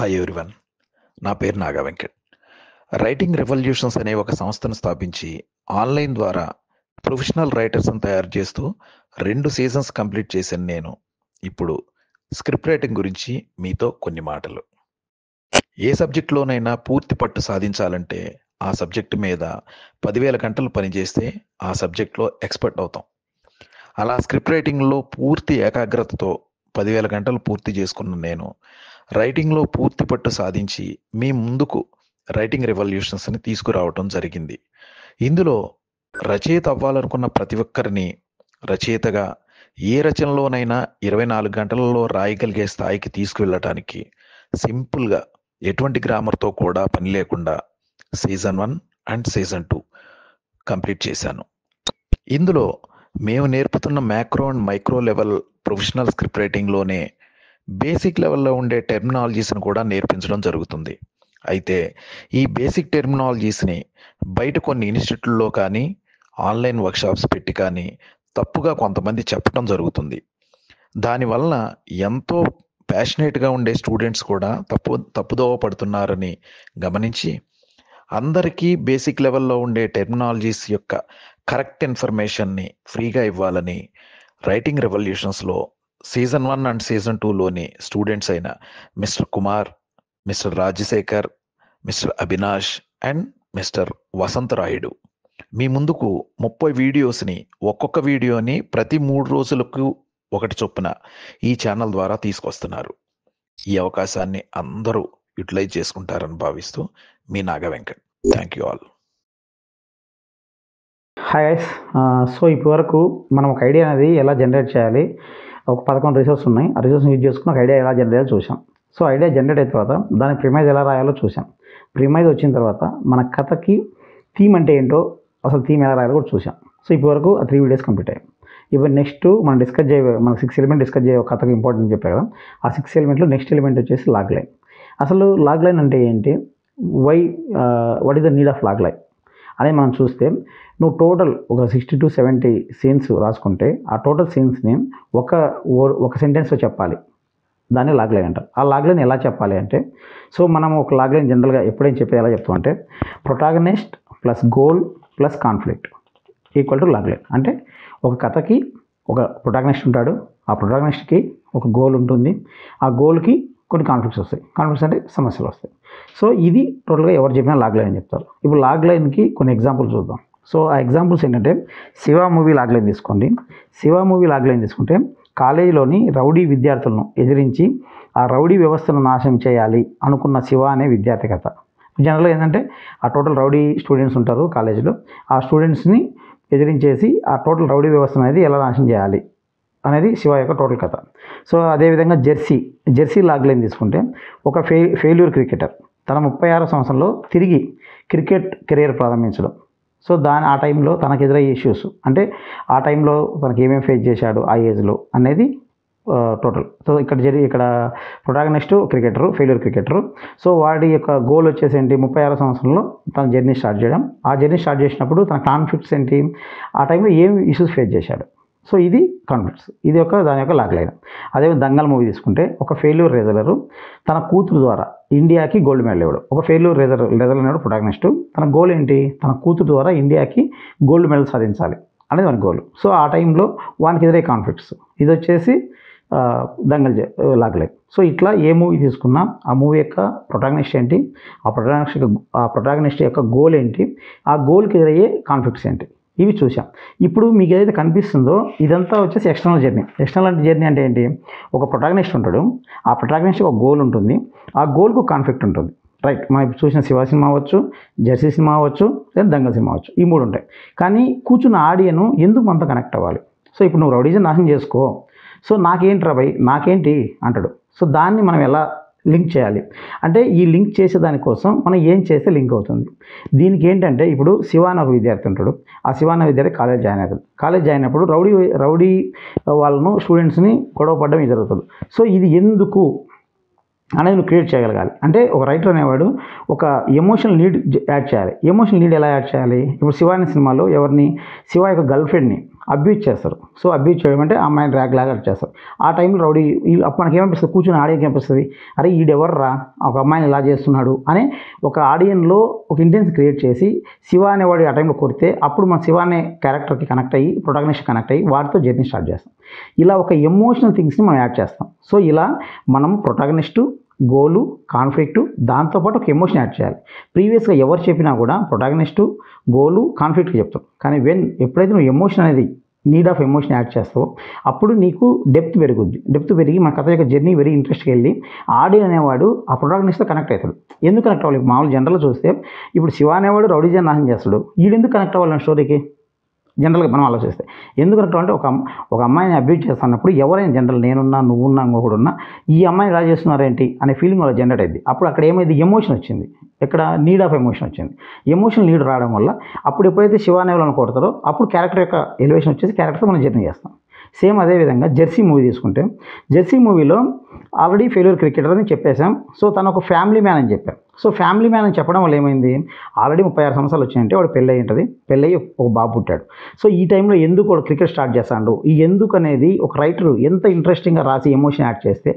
Hi everyone. నా పేరు Naga Venkat. Writing revolutions అనే ఒక సంస్థను స్థాపించి ఆన్లైన్ ద్వారా ప్రొఫెషనల్ రైటర్స్ని తయారు చేస్తూ 2 సీజన్స్ కంప్లీట్ చేశాను నేను. ఇప్పుడు స్క్రిప్ట్ రైటింగ్ గురించి మీతో కొన్ని మాటలు. ఏ సబ్జెక్టులోనైనా పూర్తి పట్టు సాధించాలంటే ఆ సబ్జెక్టు మీద 10,000 గంటలు పనిచేస్తే ఆ సబ్జెక్ట్లో ఎక్స్పర్ట్ అవుతాం. అలా స్క్రిప్ట్ రైటింగ్లో పూర్తి ఏకాగ్రతతో 10,000 గంటలు పూర్తి చేసుకున్న నేను రైటింగ్లో పూర్తి పట్టు సాధించి మీ ముందుకు రైటింగ్ రెవల్యూషన్స్ని తీసుకురావటం జరిగింది. ఇందులో రచయిత అవ్వాలనుకున్న ప్రతి ఒక్కరిని రచయితగా ఏ రచనలోనైనా 24 గంటలలో రాయగలిగే స్థాయికి తీసుకువెళ్ళటానికి సింపుల్గా ఎటువంటి గ్రామర్తో కూడా పని లేకుండా సీజన్ 1 అండ్ సీజన్ 2 కంప్లీట్ చేశాను. ఇందులో మేము నేర్పుతున్న macro and micro level professional script రైటింగ్లోనే బేసిక్ లెవెల్లో ఉండే టెర్మినాలజీస్ని కూడా నేర్పించడం జరుగుతుంది. అయితే ఈ బేసిక్ టెర్మినాలజీస్ని బయట కొన్ని ఇన్స్టిట్యూట్లో కానీ ఆన్లైన్ వర్క్షాప్స్ పెట్టి కానీ తప్పుగా కొంతమంది చెప్పడం జరుగుతుంది. దానివల్ల ఎంతో ప్యాషనేట్గా ఉండే స్టూడెంట్స్ కూడా తప్పుదోవ పడుతున్నారని గమనించి అందరికీ బేసిక్ లెవెల్లో ఉండే టెర్మినాలజీస్ యొక్క కరెక్ట్ ఇన్ఫర్మేషన్ని ఫ్రీగా ఇవ్వాలని రైటింగ్ రెవల్యూషన్స్లో సీజన్ 1 అండ్ సీజన్ 2లోని స్టూడెంట్స్ అయిన mister Kumar, mister Rajasekhar, mister Avinash and mister Vasantharayudu మీ ముందుకు 30 వీడియోస్ని, ఒక్కొక్క వీడియోని ప్రతి 3 రోజులకు ఒకటి చొప్పున ఈ ఛానల్ ద్వారా తీసుకొస్తున్నారు. ఈ అవకాశాన్ని అందరూ యూటిలైజ్ చేసుకుంటారని భావిస్తూ మీ Naga Venkat. Thank you all. Hi guys. So ఇప్పటివరకు మనం ఒక ఐడియా అనేది ఎలా జనరేట్ చేయాలి, ఒక 11 రిసోర్స్ ఉన్నాయి. ఆ రిసోర్స్ని యూజ్ చేసుకుని ఒక ఐడియా ఎలా జనరేట్ చేయాలో చూసాం. సో ఐడియా జనరేట్ అయిన తర్వాత దాని ప్రిమైజ్ ఎలా రాయాలో చూసాం. ప్రిమైజ్ వచ్చిన తర్వాత మన కథకి థీమ్ అంటే ఏంటో, అసలు థీమ్ ఎలా రాయాలో కూడా చూసాం. సో ఇప్పటివరకు ఆ 3 వీడియోస్ కంప్లీట్ అయ్యాయి. ఇప్పుడు నెక్స్ట్ మనం డిస్కస్ చేయే, మన 6 ఎలిమెంట్ డిస్కస్ చేయే కథకి ఇంపార్టెంట్ చెప్పారు కదా. ఆ 6 ఎలిమెంట్లో నెక్స్ట్ ఎలిమెంట్ వచ్చేసి లాగ్ లైన్. అసలు లాగ్ లైన్ అంటే ఏంటి, what is the need of log line అనేది మనం చూస్తే, నువ్వు టోటల్ ఒక 60 to 70 సీన్స్ రాసుకుంటే ఆ టోటల్ సీన్స్ని ఒక సెంటెన్స్లో చెప్పాలి. దాన్ని లాగ్ లైన్ అంటారు. ఆ లాగ్ లైన్ ఎలా చెప్పాలి అంటే, సో మనం ఒక లాగ్ లైన్ జనరల్గా ఎప్పుడైనా చెప్పేది ఎలా చెప్తామంటే, protagonist plus goal plus conflict equal to log line. అంటే ఒక కథకి ఒక ప్రొటాగనిస్ట్ ఉంటాడు, ఆ ప్రొటాగనిస్ట్కి ఒక గోల్ ఉంటుంది, ఆ గోల్కి కొన్ని కాన్ఫ్లిక్ట్స్ వస్తాయి. కాన్ఫ్లిక్ట్స్ అంటే సమస్యలు వస్తాయి. సో ఇది టోటల్గా ఎవరు చెప్పినా లాగ్ లైన్ అని చెప్తారు. ఇప్పుడు లాగ్ లైన్కి కొన్ని ఎగ్జాంపుల్స్ చూద్దాం. సో ఆ ఎగ్జాంపుల్స్ ఏంటంటే, శివ మూవీ లాగ్ లైన్ తీసుకోండి. శివ మూవీ లాగ్ లైన్ తీసుకుంటే, కాలేజీలోని రౌడీ విద్యార్థులను ఎదిరించి ఆ రౌడీ వ్యవస్థను నాశనం చేయాలి అనుకున్న శివ అనే విద్యార్థి కథ. జనరల్గా ఏంటంటే, ఆ టోటల్ రౌడీ స్టూడెంట్స్ ఉంటారు కాలేజీలో, ఆ స్టూడెంట్స్ని ఎదిరించేసి ఆ టోటల్ రౌడీ వ్యవస్థ అనేది ఎలా నాశనం చేయాలి అనేది శివ యొక్క టోటల్ కథ. సో అదేవిధంగా జెర్సీ లాగ్ లైన్ తీసుకుంటే, ఒక ఫెయిల్యూర్ క్రికెటర్ తన 36వ సంవత్సరంలో తిరిగి క్రికెట్ కెరీర్ ప్రారంభించడం. సో ఆ టైంలో తనకు ఎదురయ్యే ఇష్యూస్, అంటే ఆ టైంలో తనకి ఏమేమి ఫేస్ చేశాడు ఆ ఏజ్లో అనేది టోటల్. సో ఇక్కడ protagonist cricketer, failure cricketer. So వాడి యొక్క గోల్ వచ్చేసి ఏంటి, 36వ సంవత్సరంలో తన జర్నీ స్టార్ట్ చేయడం. ఆ జర్నీ స్టార్ట్ చేసినప్పుడు తన కాన్ఫ్లిక్ట్స్ ఏంటి, ఆ టైంలో ఏం ఇష్యూస్ ఫేస్ చేశాడు. సో ఇది కాన్ఫ్లిక్ట్స్, ఇది దాని యొక్క లాగ్ లైన్. అదే దంగల్ మూవీ తీసుకుంటే, ఒక ఫెయిల్యూర్ రెజలరు తన కూతురు ద్వారా ఇండియాకి గోల్డ్ మెడల్ ఇవ్వడం. ఒక ఫెయిల్యూర్ రెజలర్ అనేవాడు ప్రొటాగనిస్టు, తన గోల్ ఏంటి, తన కూతురు ద్వారా ఇండియాకి గోల్డ్ మెడల్ సాధించాలి అనేది వాని గోల్. సో ఆ టైంలో వానికి ఎదురే కాన్ఫ్లిక్ట్స్, ఇది వచ్చేసి దంగల్ లాగ్ లైన్. సో ఇట్లా ఏ మూవీ తీసుకున్నా ఆ మూవీ యొక్క ప్రొటాగనిస్ట్ ఏంటి, ఆ ప్రొటాగనిస్ట్ యొక్క గోల్ ఏంటి, ఆ గోల్కి ఎదురయ్యే కాన్ఫ్లిక్ట్స్ ఏంటి, ఇవి చూసాం. ఇప్పుడు మీకు ఏదైతే కనిపిస్తుందో ఇదంతా వచ్చేసి ఎక్స్టర్నల్ జర్నీ. ఎక్స్టర్నల్ జర్నీ అంటే ఏంటి, ఒక ప్రొటాగనిస్ట్ ఉంటాడు, ఆ ప్రొటాగనిస్ట్ ఒక గోల్ ఉంటుంది, ఆ గోల్కు కాన్ఫ్లిక్ట్ ఉంటుంది. రైట్, మనం ఇప్పుడు చూసిన శివ సినిమా అవ్వచ్చు, జెర్సీ సినిమా అవ్వచ్చు, లేదా దంగల్ సినిమా అవ్వచ్చు, ఈ 3 ఉంటాయి. కానీ కూర్చున్న ఆడియను ఎందుకు మనతో కనెక్ట్ అవ్వాలి. సో ఇప్పుడు నువ్వు రౌడీజం నాశనం చేసుకో, సో నాకేంట్రా భయ్, నాకేంటి అంటాడు. సో దాన్ని మనం ఎలా లింక్ చేయాలి అంటే, ఈ లింక్ చేసే దానికోసం మనం ఏం చేస్తే లింక్ అవుతుంది. దీనికి ఏంటంటే, ఇప్పుడు శివ అనే ఒక విద్యార్థి ఉంటాడు, ఆ శివ అనే విద్యార్థి కాలేజ్ జాయిన్ అవుతాడు. కాలేజ్ జాయిన్ అయినప్పుడు రౌడీ వాళ్ళను స్టూడెంట్స్ని గొడవ పడడం జరుగుతుంది. సో ఇది ఎందుకు అనేది నువ్వు క్రియేట్ చేయగలగాలి. అంటే ఒక రైటర్ అనేవాడు ఒక ఎమోషనల్ నీడ్ యాడ్ చేయాలి. ఎమోషనల్ నీడ్ ఎలా యాడ్ చేయాలి, ఇప్పుడు శివ అనే సినిమాలో శివ యొక్క గర్ల్ ఫ్రెండ్ని అబ్యూజ్ చేస్తారు. సో అబ్యూజ్ చేయడం అంటే ఆ అమ్మాయిని ర్యాగ్ లాగా చేస్తారు. ఆ టైంలో రౌడీ అప్పుడు మనకి ఏమనిపిస్తుంది, కూర్చొని ఆడియన్కి ఏమనిపిస్తుంది, అరే ఈడెవర్రా ఒక అమ్మాయిని ఇలా చేస్తున్నాడు అనే ఒక ఆడియన్లో ఒక ఇంటెన్స్ క్రియేట్ చేసి శివ అనేవాడు ఆ టైంలో కొడితే అప్పుడు మన శివ అనే క్యారెక్టర్కి కనెక్ట్ అయ్యి ప్రొటాగనిస్ట్ కనెక్ట్ అయ్యి వాటితో జర్నీ స్టార్ట్ చేస్తాం. ఇలా ఒక ఎమోషనల్ థింగ్స్ని మనం యాడ్ చేస్తాం. సో ఇలా మనం ప్రొటాగనిస్టు, గోలు, కాన్ఫ్లిక్టు, దాంతోపాటు ఒక ఎమోషన్ యాడ్ చేయాలి. ప్రీవియస్గా ఎవరు చెప్పినా కూడా ప్రొటాగనిస్టు, గోలు, కాన్ఫ్లిక్ట్కి చెప్తాం. కానీ ఎప్పుడైతే నువ్వు ఎమోషన్ అనేది నీడ్ ఆఫ్ ఎమోషన్ యాడ్ చేస్తావో అప్పుడు నీకు డెప్త్ పెరుగుద్ది. డెప్త్ పెరిగి మన కథ యొక్క జర్నీ వెరీ ఇంట్రెస్ట్గా వెళ్ళి ఆడియన్ అనేవాడు ఆ ప్రొటాగనిస్ట్తో కనెక్ట్ అవుతాడు. ఎందుకు కనెక్ట్ అవ్వాలి? మామూలు జనరల్గా చూస్తే ఇప్పుడు శివ అనేవాడు రౌడీజన్ నాశనం చేస్తాడు, వీడెందుకు కనెక్ట్ అవ్వాలి స్టోరీకి? జనరల్గా మనం ఆలోచిస్తే ఎందుకు కనెక్ట్ అంటే ఒక అమ్మాయిని అబ్యూజ్ చేస్తున్నప్పుడు ఎవరైనా జనరల్ నేనున్నా, నువ్వున్నా, ఇంకొకడున్నా ఈ అమ్మాయిని ఇలా చేస్తున్నారేంటి అనే ఫీలింగ్ వాళ్ళ జనరేట్ అయింది. అప్పుడు అక్కడ ఏమైంది? ఎమోషన్ వచ్చింది. ఇక్కడ నీడ్ ఆఫ్ ఎమోషన్ వచ్చింది. ఎమోషన్ నీడ్ రావడం వల్ల అప్పుడు ఎప్పుడైతే శివ అనే వాళ్ళని కొడతారో అప్పుడు క్యారెక్టర్ యొక్క ఎలివేషన్ వచ్చేసి క్యారెక్టర్తో మనం జర్నీ చేస్తాం. సేమ్ అదేవిధంగా జెర్సీ మూవీ తీసుకుంటే జెర్సీ మూవీలో ఆల్రెడీ ఫెయిల్యూర్ క్రికెటర్ అని చెప్పేశాం. సో తను ఒక ఫ్యామిలీ మ్యాన్ అని చెప్పాం. సో ఫ్యామిలీ మ్యాన్ అని చెప్పడం వల్ల ఏమైంది, ఆల్రెడీ 36 సంవత్సరాలు వచ్చాయంటే వాడు పెళ్ళి అయి ఉంటుంది, పెళ్ళయి ఒక బాబు పుట్టాడు. సో ఈ టైంలో ఎందుకు వాడు క్రికెట్ స్టార్ట్ చేస్తాడు, ఈ ఎందుకు అనేది ఒక రైటర్ ఎంత ఇంట్రెస్టింగ్గా రాసి ఎమోషన్ యాడ్ చేస్తే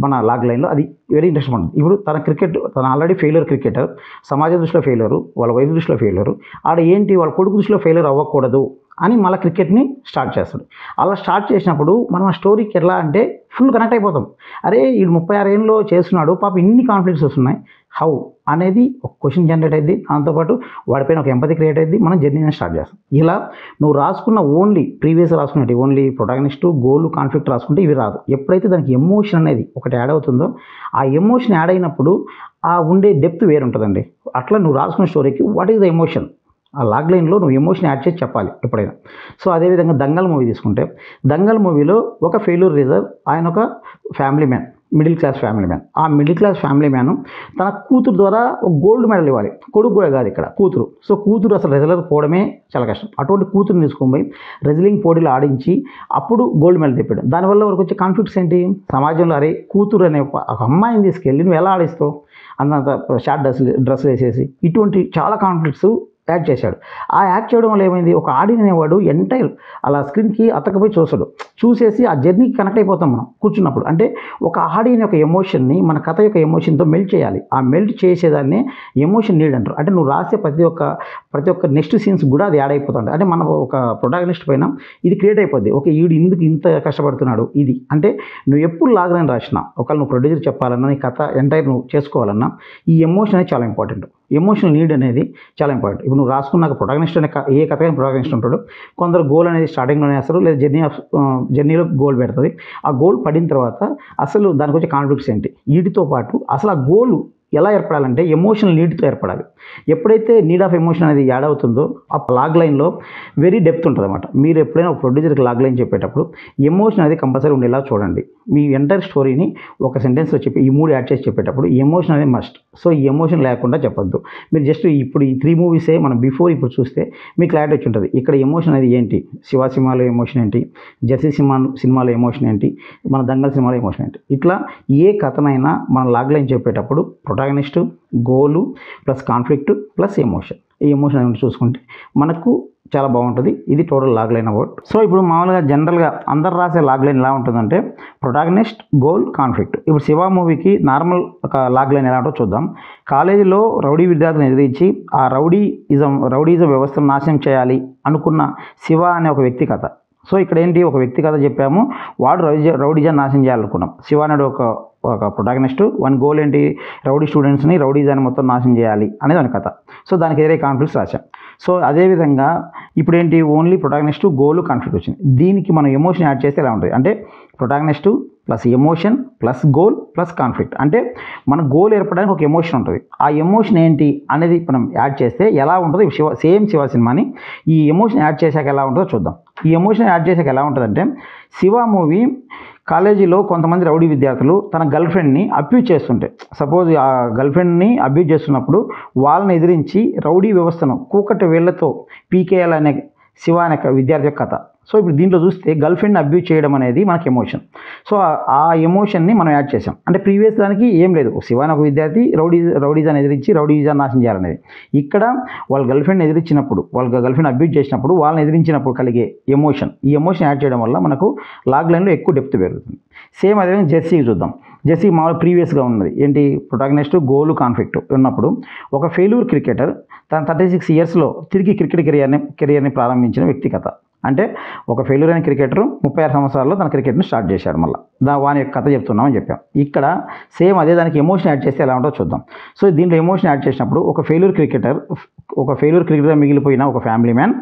మన లాగ్ లైన్లో అది వెరీ ఇంట్రెస్టింగ్ ఉంటుంది. ఇప్పుడు తన ఆల్రెడీ ఫెయిల్యూర్ క్రికెటర్, సమాజం దృష్టిలో ఫెయిల్యూరు, వాళ్ళ వైఫ్ దృష్టిలో ఫెయిల్యూరు, ఆడ ఏంటి వాళ్ళ కొడుకు దృష్టిలో ఫెయిల్యూర్ అవ్వకూడదు అని మళ్ళీ క్రికెట్ని స్టార్ట్ చేస్తాడు. అలా స్టార్ట్ చేసినప్పుడు మనం ఆ స్టోరీకి ఎలా అంటే ఫుల్ కనెక్ట్ అయిపోతాం. అరే వీడు 36 ఏళ్ళలో చేస్తున్నాడు, పాప ఇన్ని కాన్ఫ్లిక్ట్స్ వస్తున్నాయి, హౌ అనేది ఒక క్వశ్చన్ జనరేట్ అయింది. దాంతోపాటు వాడిపైన ఒక ఎంపతి క్రియేట్ అయింది. మనం జర్నీని స్టార్ట్ చేస్తాం. ఇలా నువ్వు రాసుకున్న ప్రీవియస్ రాసుకున్నట్టు ఓన్లీ ప్రొటాగనిస్టు, గోలు, కాన్ఫ్లిక్ట్ రాసుకుంటే ఇవి రాదు. ఎప్పుడైతే దానికి ఎమోషన్ అనేది ఒకటి యాడ్ అవుతుందో ఆ ఎమోషన్ యాడ్ అయినప్పుడు ఆ ఉండే డెప్త్ వేరు ఉంటుందండి. అట్లా నువ్వు రాసుకున్న స్టోరీకి వాట్ ఈస్ ద ఎమోషన్, ఆ లాగ్ లైన్లో నువ్వు ఎమోషన్ యాడ్ చేసి చెప్పాలి ఎప్పుడైనా. సో అదేవిధంగా దంగల్ మూవీ తీసుకుంటే దంగల్ మూవీలో ఒక ఫెయిల్యూర్ రిజర్వ్, ఆయన ఒక family man, middle class family man. ఆ మిడిల్ క్లాస్ ఫ్యామిలీ మ్యాన్ తన కూతురు ద్వారా ఒక గోల్డ్ మెడల్ ఇవ్వాలి. కొడుకు కూడా కాదు, ఇక్కడ కూతురు. సో కూతురు అసలు రెజ్లర్ పోవడమే చాలా కష్టం. అటువంటి కూతురుని తీసుకొని పోయి రెజ్లింగ్ పోటీలు ఆడించి అప్పుడు గోల్డ్ మెడల్ తెప్పాడు. దానివల్ల వరకు వచ్చే కాన్ఫ్లిక్ట్స్ ఏంటి సమాజంలో? అరే కూతురు అనే ఒక అమ్మాయిని తీసుకెళ్ళి నువ్వు ఎలా ఆడిస్తావు, అంత షార్ట్ డ్రెస్సులు వేసేసి, ఇటువంటి చాలా కాన్ఫ్లిక్ట్స్ యాడ్ చేశాడు. ఆ యాడ్ చేయడం వల్ల ఏమైంది, ఒక ఆడియన్ అనేవాడు ఎంటైర్ అలా స్క్రీన్కి అతకపోయి చూస్తాడు. చూసేసి ఆ జర్నీకి కనెక్ట్ అయిపోతాం మనం కూర్చున్నప్పుడు. అంటే ఒక ఆడియన్ యొక్క ఎమోషన్ని మన కథ యొక్క ఎమోషన్తో మెల్ట్ చేయాలి. ఆ మెల్ట్ చేసేదాన్ని ఎమోషన్ నీడ్ అంటారు. అంటే నువ్వు రాసే ప్రతి ఒక్క నెక్స్ట్ సీన్స్ కూడా అది యాడ్ అయిపోతుంది. అంటే మన ఒక ప్రొటాగనిస్ట్ పైన ఇది క్రియేట్ అయిపోద్ది. ఓకే వీడు ఎందుకు ఇంత కష్టపడుతున్నాడు ఇది. అంటే నువ్వు ఎప్పుడు లాగలని రాసినా, ఒకవేళ నువ్వు ప్రొడ్యూసర్ చెప్పాలన్నా, నీ కథ ఎంటైర్ నువ్వు చేసుకోవాలన్నా ఈ ఎమోషన్ అనేది చాలా ఇంపార్టెంట్. ఎమోషనల్ నీడ్ అనేది చాలా ఇంపార్టెంట్. ఇప్పుడు నువ్వు రాసుకున్నాక ప్రొటాగనిస్ట్ అనే ఏ కథ అయినా ప్రొటాగనిస్ట్ ఉంటాడు. కొందరు గోల్ అనేది స్టార్టింగ్లోనే వేస్తారు, లేదా జర్నీలో గోల్ పెడుతుంది. ఆ గోల్ పడిన తర్వాత అసలు దానికి వచ్చే కాన్ఫ్లిక్ట్స్ ఏంటి, వీటితో పాటు అసలు ఆ గోల్ ఎలా ఏర్పడాలంటే ఎమోషనల్ నీడ్తో ఏర్పడాలి. ఎప్పుడైతే నీడ్ ఆఫ్ ఎమోషన్ అనేది యాడ్ అవుతుందో ఆ లాగ్ లైన్లో వెరీ డెప్త్ ఉంటుంది అనమాట. మీరు ఎప్పుడైనా ఒక ప్రొడ్యూసర్కి లాగ్ లైన్ చెప్పేటప్పుడు ఎమోషన్ అనేది కంపల్సరీ ఉండేలా చూడండి. మీ ఎంటైర్ స్టోరీని ఒక సెంటెన్స్లో చెప్పి ఈ 3 యాడ్ చేసి చెప్పేటప్పుడు ఎమోషన్ అనేది మస్ట్. సో ఈ ఎమోషన్ లేకుండా చెప్పొద్దు. మీరు జస్ట్ ఇప్పుడు ఈ 3 మూవీసే మనం ఇప్పుడు చూస్తే మీకు క్లారిటీ వచ్చి ఉంటుంది. ఇక్కడ ఎమోషన్ అనేది ఏంటి, శివ సినిమాలో ఎమోషన్ ఏంటి, జెర్సీ సినిమాలో ఎమోషన్ ఏంటి, మన దంగల్ సినిమాలో ఎమోషన్ ఏంటి. ఇట్లా ఏ కథనైనా మనం లాగ్ లైన్ చెప్పేటప్పుడు protagonist, goal plus conflict plus emotion, ఈ ఎమోషన్ అనేది చూసుకుంటే మనకు చాలా బాగుంటుంది. ఇది total log line about. So ఇప్పుడు మామూలుగా జనరల్గా అందరు రాసే లాగ్ లైన్ ఎలా ఉంటుందంటే ప్రొటాగనిస్ట్, గోల్, కాన్ఫ్లిక్ట్. ఇప్పుడు శివ మూవీకి నార్మల్ ఒక లాగ్ లైన్ ఎలా ఉంటుందో చూద్దాం. కాలేజీలో రౌడీ విద్యార్థులను ఎదిరించి ఆ రౌడీజం వ్యవస్థను నాశనం చేయాలి అనుకున్న శివ అనే ఒక వ్యక్తి కథ. సో ఇక్కడ ఏంటి, ఒక వ్యక్తి కథ చెప్పాము, వాడు రౌడీజాన్ని నాశనం చేయాలనుకున్నాం. శివ అనేది ఒక ప్రొటాగనిస్ట్, వన్ గోల్ ఏంటి, రౌడీ స్టూడెంట్స్ని రౌడీజాన్ని మొత్తం నాశనం చేయాలి అనేది దాని కథ. సో దానికి ఎదురే కాన్ఫ్లిక్ట్స్ రాశాం. సో అదేవిధంగా ఇప్పుడు ఏంటి, ఓన్లీ ప్రొటాగనిస్టు, గోలు, కాన్ఫ్లిక్ట్ వచ్చింది. దీనికి మనం ఎమోషన్ యాడ్ చేస్తే ఎలా ఉంటుంది అంటే protagonist plus emotion plus goal plus conflict. అంటే మన గోల్ ఏర్పడడానికి ఒక ఎమోషన్ ఉంటుంది. ఆ ఎమోషన్ ఏంటి అనేది మనం యాడ్ చేస్తే ఎలా ఉంటుందో శివ సినిమాని ఈ ఎమోషన్ యాడ్ చేశాక ఎలా ఉంటుందో చూద్దాం. ఈ ఎమోషన్ యాడ్ చేశాక ఎలా ఉంటుందంటే శివ మూవీ కాలేజీలో కొంతమంది రౌడీ విద్యార్థులు తన గర్ల్ ఫ్రెండ్ని అబ్యూజ్ చేస్తుంటే, సపోజ్ ఆ గర్ల్ ఫ్రెండ్ని అబ్యూజ్ చేస్తున్నప్పుడు వాళ్ళని ఎదిరించి రౌడీ వ్యవస్థను కూకటి వేళ్లతో పీకేయాలనే శివ అనే విద్యార్థి యొక్క కథ. సో ఇప్పుడు దీంట్లో చూస్తే గర్ల్ ఫ్రెండ్ని అబ్యూజ్ చేయడం అనేది మనకి ఎమోషన్. సో ఆ ఎమోషన్ని మనం యాడ్ చేసాం. అంటే ప్రీవియస్ దానికి ఏం లేదు, శివాని ఒక విద్యార్థి రౌడీజాన్ని ఎదిరించి రౌడీజాన్ని నాశనం చేయాలనేది. ఇక్కడ వాళ్ళ గర్ల్ ఫ్రెండ్ని ఎదిరించినప్పుడు, వాళ్ళ గర్ల్ ఫ్రెండ్ అబ్యూజ్ చేసినప్పుడు, వాళ్ళని ఎదిరించినప్పుడు కలిగే ఎమోషన్, ఈ ఎమోషన్ యాడ్ చేయడం వల్ల మనకు లాగ్ లైన్లో ఎక్కువ డెప్త్ పెరుగుతుంది. సేమ్ అదేవిధంగా జెస్సీకి చూద్దాం. జెస్సీ మామూలు ప్రీవియస్గా ఉన్నది ఏంటి, ప్రొటాగనిస్ట్ గోల్ కాన్ఫ్లిక్ట్ ఉన్నప్పుడు ఒక ఫెయిల్యూర్ క్రికెటర్ తన 36 ఇయర్స్లో తిరిగి క్రికెట్ కెరియర్ని ప్రారంభించిన వ్యక్తి కథ. అంటే ఒక ఫెయిల్యూర్ అయిన క్రికెటర్ 36 సంవత్సరాల్లో తన క్రికెట్ని స్టార్ట్ చేశాడు. మళ్ళీ వాని యొక్క కథ చెప్తున్నామని చెప్పాం. ఇక్కడ సేమ్ అదే దానికి ఎమోషన్ యాడ్ చేస్తే ఎలా ఉంటుందో చూద్దాం. సో దీంట్లో ఎమోషన్ యాడ్ చేసినప్పుడు ఒక ఫెయిల్యూర్ క్రికెటర్ మిగిలిపోయిన ఒక ఫ్యామిలీ మ్యాన్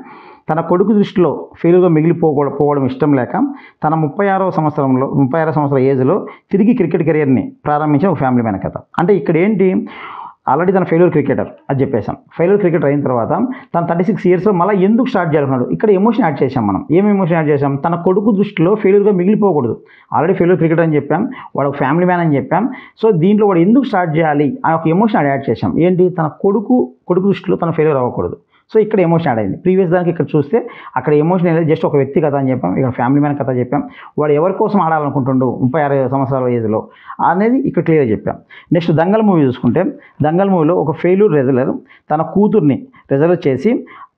తన కొడుకు దృష్టిలో ఫెయిల్యూర్గా మిగిలిపోవడం ఇష్టం లేక తన 36వ సంవత్సరం ఏజ్లో తిరిగి క్రికెట్ కెరియర్ని ప్రారంభించిన ఒక ఫ్యామిలీ మ్యాన్ కథ. అంటే ఇక్కడ ఏంటి, ఆల్రెడీ తన ఫెయిల్యూర్ క్రికెటర్ అది చెప్పేశాం. ఫెయిల్యూర్ క్రికెటర్ అయిన తర్వాత తన 36 ఇయర్స్లో మళ్ళీ ఎందుకు స్టార్ట్ చేయాలన్నాడు, ఇక్కడ ఎమోషన్ యాడ్ చేశాం. మనం ఏం ఎమోషన్ యాడ్ చేసాం, తన కొడుకు దృష్టిలో ఫెయిల్యూర్గా మిగిలిపోకూడదు. ఆల్రెడీ ఫెయిల్యూర్ క్రికెటర్ అని చెప్పాం, వాడు ఒక ఫ్యామిలీ మ్యాన్ అని చెప్పాం. సో దీంట్లో వాడు ఎందుకు స్టార్ట్ చేయాలి ఆ ఒక ఎమోషన్ యాడ్ చేశాం. ఏంటి, తన కొడుకు దృష్టిలో తన ఫెయిల్యూర్ అవ్వకూడదు. సో ఇక్కడ ఎమోషన్ యాడ్ అయింది. ప్రీవియస్ దానికి ఇక్కడ చూస్తే అక్కడ ఎమోషన్ అనేది జస్ట్ ఒక వ్యక్తి కథ అని చెప్పాం, ఇక్కడ ఫ్యామిలీ మ్యాన్ కథ చెప్పాం. వాడు ఎవరి కోసం ఆడాలనుకుంటుండు 36 సంవత్సరాల ఏజ్లో అనేది ఇక్కడ క్లియర్గా చెప్పాం. నెక్స్ట్ దంగల్ మూవీ చూసుకుంటే, దంగల్ మూవీలో ఒక ఫెయిల్యూర్ రెజ్లర్ తన కూతుర్ని రెజ్లర్ చేసి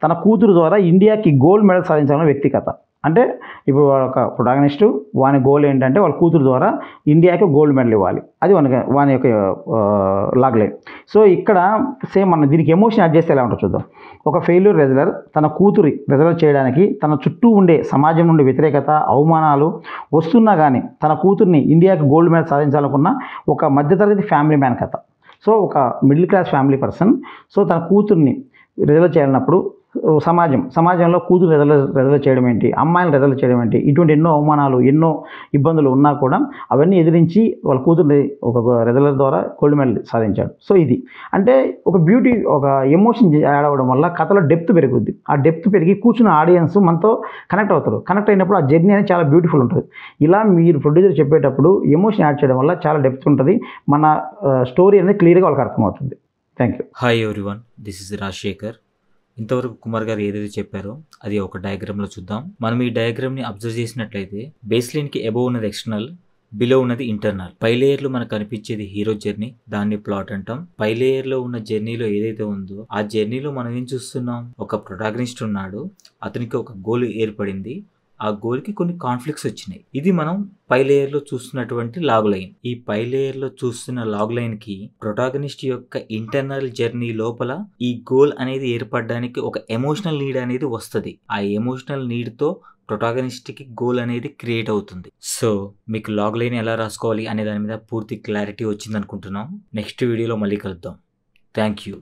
తన కూతురు ద్వారా ఇండియాకి గోల్డ్ మెడల్ సాధించాలన్న వ్యక్తి కథ. అంటే ఇప్పుడు ఒక ప్రొటాగనిస్టు వాని గోల్ ఏంటంటే వాళ్ళ కూతురు ద్వారా ఇండియాకి గోల్డ్ మెడల్ ఇవ్వాలి, అది వాని యొక్క లాగ్ లైన్. సో ఇక్కడ సేమ్ మనం దీనికి ఎమోషన్ యాడ్ చేస్తే ఎలా ఉంటుందో చూద్దాం. ఒక ఫెయిల్యూర్ రెజ్లర్ తన కూతురి రెజ్లర్ చేయడానికి తన చుట్టూ ఉండే సమాజం నుండి వ్యతిరేకత, అవమానాలు వస్తున్నా కానీ తన కూతుర్ని ఇండియాకి గోల్డ్ మెడల్ సాధించాలనుకున్న ఒక మధ్యతరగతి ఫ్యామిలీ మ్యాన్ కథ. సో ఒక middle class family person so తన కూతుర్ని రెజ్లర్ చేయాలన్నప్పుడు సమాజంలో కూతురు రెజ్లర్ చేయడం ఏంటి, అమ్మాయిలు రెజ్లర్ చేయడం ఏంటి, ఇటువంటి ఎన్నో అవమానాలు ఎన్నో ఇబ్బందులు ఉన్నా కూడా అవన్నీ ఎదిరించి వాళ్ళ కూతుర్ని ఒక రెజ్లర్ ద్వారా గోల్డ్ మెడల్ సాధించాడు. సో ఇది అంటే ఒక బ్యూటీ, ఒక ఎమోషన్ యాడ్ అవ్వడం వల్ల కథలో డెప్త్ పెరుగుద్ది. ఆ డెప్త్ పెరిగి కూర్చున్న ఆడియన్స్ మనతో కనెక్ట్ అవుతారు. కనెక్ట్ అయినప్పుడు ఆ జర్నీ అనేది చాలా బ్యూటిఫుల్ ఉంటుంది. ఇలా మీరు ప్రొడ్యూసర్ చెప్పేటప్పుడు ఎమోషన్ యాడ్ చేయడం వల్ల చాలా డెప్త్ ఉంటుంది. మన స్టోరీ అనేది క్లియర్గా వాళ్ళకి అర్థమవుతుంది. Thank you. Hi everyone, this is Rajasekhar. ఇంతవరకు కుమార్ గారు ఏదైతే చెప్పారో అది ఒక డయాగ్రామ్లో చూద్దాం. మనం ఈ డయాగ్రామ్ని అబ్జర్వ్ చేసినట్లయితే బేస్ లైన్కి అబోవ్ ఉన్నది ఎక్స్టర్నల్, బిలో ఉన్నది ఇంటర్నల్. పై లేయర్లో మనకు కనిపించేది హీరో జర్నీ, దాన్ని ప్లాట్ అంటాం. పై లేయర్లో ఉన్న జర్నీలో ఏదైతే ఉందో ఆ జర్నీలో మనం ఏం చూస్తున్నాం, ఒక ప్రొటాగనిస్ట్ ఉన్నాడు, అతనికి ఒక గోల్ ఏర్పడింది, ఆ గోల్కి కొన్ని కాన్ఫ్లిక్ట్స్ వచ్చినాయి. ఇది మనం పై లేయర్లో చూస్తున్నటువంటి లాగ్ లైన్. ఈ పై లేయర్లో చూస్తున్న లాగ్ లైన్కి ప్రొటాగనిస్ట్ యొక్క ఇంటర్నల్ జర్నీ లోపల ఈ గోల్ అనేది ఏర్పడడానికి ఒక ఎమోషనల్ నీడ్ అనేది వస్తుంది. ఆ ఎమోషనల్ నీడ్తో ప్రొటాగనిస్ట్కి గోల్ అనేది క్రియేట్ అవుతుంది. సో మీకు లాగ్ లైన్ ఎలా రాసుకోవాలి అనే దాని మీద పూర్తి క్లారిటీ వచ్చింది అనుకుంటున్నాం. నెక్స్ట్ వీడియోలో మళ్ళీ కలుద్దాం. Thank you.